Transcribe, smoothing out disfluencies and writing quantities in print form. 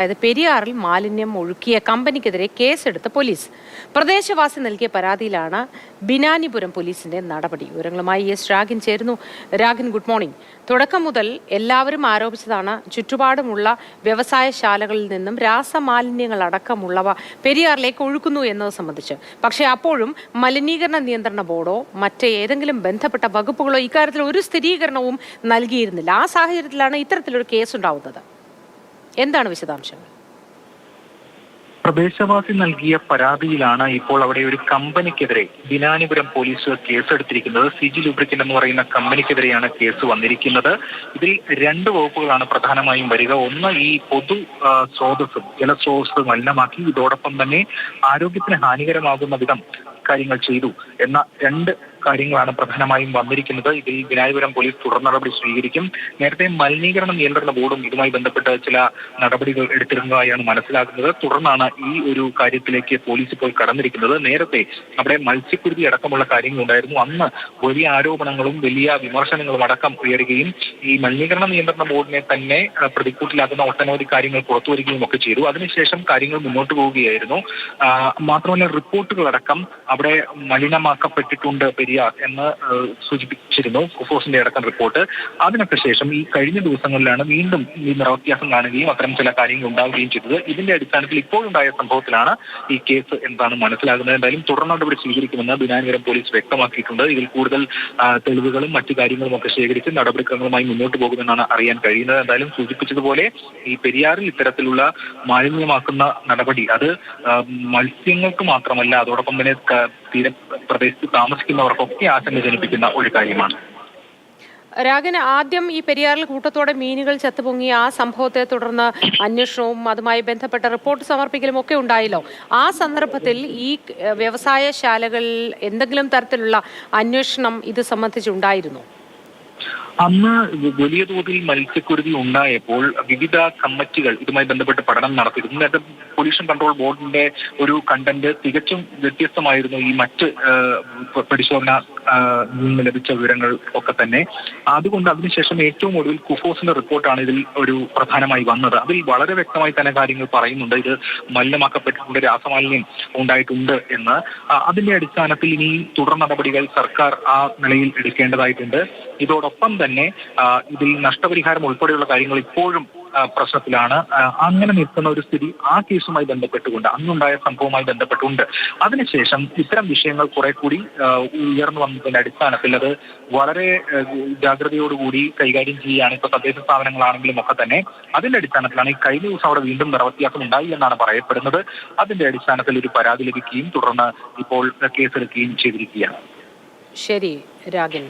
അതായത് പെരിയാറിൽ മാലിന്യം ഒഴുക്കിയ കമ്പനിക്കെതിരെ കേസെടുത്ത പോലീസ്. പ്രദേശവാസി നൽകിയ പരാതിയിലാണ് ബിനാനിപുരം പോലീസിന്റെ നടപടി. വിവരങ്ങളുമായി എസ് രാഗിൻ ചേരുന്നു. രാഗിൻ, ഗുഡ് മോർണിംഗ്. തുടക്കം മുതൽ എല്ലാവരും ആരോപിച്ചതാണ് ചുറ്റുപാടുമുള്ള വ്യവസായശാലകളിൽ നിന്നും രാസമാലിന്യങ്ങൾ അടക്കമുള്ളവ പെരിയാറിലേക്ക് ഒഴുക്കുന്നു എന്നത് സംബന്ധിച്ച്. പക്ഷേ അപ്പോഴും മലിനീകരണ നിയന്ത്രണ ബോർഡോ മറ്റേതെങ്കിലും ബന്ധപ്പെട്ട വകുപ്പുകളോ ഇക്കാര്യത്തിൽ ഒരു സ്ഥിരീകരണവും നൽകിയിരുന്നില്ല. ആ സാഹചര്യത്തിലാണ് ഇത്തരത്തിലൊരു കേസുണ്ടാവുന്നത്. എന്താണ് വിശദാംശങ്ങൾ? പ്രദേശവാസി നൽകിയ പരാതിയിലാണ് ഇപ്പോൾ അവിടെ ഒരു കമ്പനിക്കെതിരെ ബിനാനിപുരം പോലീസ് കേസെടുത്തിരിക്കുന്നത്. സിജി ലൂബ്രിക്കന്റ് എന്ന് പറയുന്ന കമ്പനിക്കെതിരെയാണ് കേസ് വന്നിരിക്കുന്നത്. ഇതിൽ രണ്ട് വകുപ്പുകളാണ് പ്രധാനമായും വരിക. ഒന്ന്, ഈ പൊതു സ്രോതസ്സും ജലസ്രോതസ് മലിനമാക്കി, ഇതോടൊപ്പം തന്നെ ആരോഗ്യത്തിന് ഹാനികരമാകുന്ന വിധം കാര്യങ്ങൾ ചെയ്തു എന്ന രണ്ട് കാര്യങ്ങളാണ് പ്രധാനമായും വന്നിരിക്കുന്നത്. ഇതിൽ ബിനാനിപുരം പോലീസ് തുടർ നടപടി സ്വീകരിക്കും. നേരത്തെ മലിനീകരണ നിയന്ത്രണ ബോർഡും ഇതുമായി ബന്ധപ്പെട്ട് ചില നടപടികൾ എടുത്തിരുന്നതായാണ് മനസ്സിലാക്കുന്നത്. തുടർന്നാണ് ഈ ഒരു കാര്യത്തിലേക്ക് പോലീസ് ഇപ്പോൾ കടന്നിരിക്കുന്നത്. നേരത്തെ അവിടെ മത്സ്യക്കുരുതി അടക്കമുള്ള കാര്യങ്ങൾ ഉണ്ടായിരുന്നു. അന്ന് വലിയ ആരോപണങ്ങളും വലിയ വിമർശനങ്ങളും അടക്കം ഉയരുകയും ഈ മലിനീകരണ നിയന്ത്രണ ബോർഡിനെ തന്നെ പ്രതിക്കൂട്ടിലാക്കുന്ന ഒട്ടനവധി കാര്യങ്ങൾ പുറത്തു വരികയും ഒക്കെ ചെയ്തു. അതിനുശേഷം കാര്യങ്ങൾ മുന്നോട്ട് പോവുകയായിരുന്നു. മാത്രമല്ല, റിപ്പോർട്ടുകളടക്കം അവിടെ മലിനമാക്കപ്പെട്ടിട്ടുണ്ട് പെരിയാർ എന്ന് സൂചിപ്പിച്ചിരുന്നു, കുഫോസിന്റെ അടക്കം റിപ്പോർട്ട്. അതിനൊക്കെ ശേഷം ഈ കഴിഞ്ഞ ദിവസങ്ങളിലാണ് വീണ്ടും ഈ നിറവ്യത്യാസം കാണുകയും അത്തരം ചില കാര്യങ്ങൾ ഉണ്ടാവുകയും ചെയ്തത്. ഇതിന്റെ അടിസ്ഥാനത്തിൽ ഇപ്പോഴുണ്ടായ സംഭവത്തിലാണ് ഈ കേസ് എന്താണ് മനസ്സിലാകുന്നത്. എന്തായാലും തുടർ നടപടി സ്വീകരിക്കുമെന്ന് ബിനാനിപുരം പോലീസ് വ്യക്തമാക്കിയിട്ടുണ്ട്. ഇതിൽ കൂടുതൽ തെളിവുകളും മറ്റു കാര്യങ്ങളും ഒക്കെ ശേഖരിച്ച് നടപടിക്രമങ്ങളുമായി മുന്നോട്ട് പോകുമെന്നാണ് അറിയാൻ കഴിയുന്നത്. എന്തായാലും സൂചിപ്പിച്ചതുപോലെ ഈ പെരിയാറിൽ ഇത്തരത്തിലുള്ള മാലിന്യമാക്കുന്ന നടപടി അത് മത്സ്യങ്ങൾക്ക് മാത്രമല്ല, അതോടൊപ്പം തന്നെ തീരപ്രദേശത്ത് താമസിക്കുന്നവർക്കൊക്കെ ആശങ്ക ജനിപ്പിക്കുന്ന ഒരു കാര്യമാണ്. രാഗൻ, ആദ്യം ഈ പെരിയാറിൽ കൂട്ടത്തോടെ മീനുകൾ ചത്തുപൊങ്ങിയ ആ സംഭവത്തെ തുടർന്ന് അന്വേഷണവും അതുമായി ബന്ധപ്പെട്ട റിപ്പോർട്ട് സമർപ്പിക്കലും ഒക്കെ ഉണ്ടായല്ലോ. ആ സന്ദർഭത്തിൽ ഈ വ്യവസായശാലകളിൽ എന്തെങ്കിലും തരത്തിലുള്ള അന്വേഷണം ഇത് സംബന്ധിച്ചുണ്ടായിരുന്നോ? അന്ന് വലിയ തോതിൽ മത്സ്യക്കുരുതി ഉണ്ടായപ്പോൾ വിവിധ കമ്മിറ്റികൾ ഇതുമായി ബന്ധപ്പെട്ട് പഠനം നടത്തിയിരുന്നു. നേരത്തെ പൊല്യൂഷൻ കൺട്രോൾ ബോർഡിന്റെ ഒരു കണ്ടന്റ് തികച്ചും വ്യത്യസ്തമായിരുന്നു ഈ മറ്റ് പരിശോധന നിന്ന് ലഭിച്ച വിവരങ്ങൾ ഒക്കെ തന്നെ. അതുകൊണ്ട് അതിനുശേഷം ഏറ്റവും ഒടുവിൽ കുഫോസിന്റെ റിപ്പോർട്ടാണ് ഇതിൽ ഒരു പ്രധാനമായി വന്നത്. അതിൽ വളരെ വ്യക്തമായി തന്നെ കാര്യങ്ങൾ പറയുന്നുണ്ട്. ഇത് മലിനമാക്കപ്പെട്ടിട്ടുണ്ട്, രാസമാലിന്യം ഉണ്ടായിട്ടുണ്ട് എന്ന്. അതിന്റെ അടിസ്ഥാനത്തിൽ ഇനി തുടർ നടപടികൾ സർക്കാർ ആ നിലയിൽ എടുക്കേണ്ടതായിട്ടുണ്ട്. ഇതോടൊപ്പം തന്നെ ഇതിൽ നഷ്ടപരിഹാരം ഉൾപ്പെടെയുള്ള കാര്യങ്ങൾ ഇപ്പോഴും പ്രശ്നത്തിലാണ്. അങ്ങനെ നിൽക്കുന്ന ഒരു സ്ഥിതി ആ കേസുമായി ബന്ധപ്പെട്ടുകൊണ്ട്, അന്നുണ്ടായ സംഭവവുമായി ബന്ധപ്പെട്ടുകൊണ്ട്. അതിനുശേഷം ഇത്തരം വിഷയങ്ങൾ കുറെ കൂടി ഉയർന്നു വന്നതിന്റെ അടിസ്ഥാനത്തിൽ അത് വളരെ ജാഗ്രതയോടുകൂടി കൈകാര്യം ചെയ്യുകയാണ് ഇപ്പോൾ തദ്ദേശ സ്ഥാപനങ്ങളാണെങ്കിലും ഒക്കെ തന്നെ. അതിന്റെ അടിസ്ഥാനത്തിലാണ് ഈ കഴിഞ്ഞ ദിവസം അവിടെ വീണ്ടും നിറവ്യത്യാസം ഉണ്ടായി എന്നാണ് പറയപ്പെടുന്നത്. അതിന്റെ അടിസ്ഥാനത്തിൽ ഒരു പരാതി ലഭിക്കുകയും തുടർന്ന് ഇപ്പോൾ കേസെടുക്കുകയും ചെയ്തിരിക്കുകയാണ്. ശരി രാഗൻ.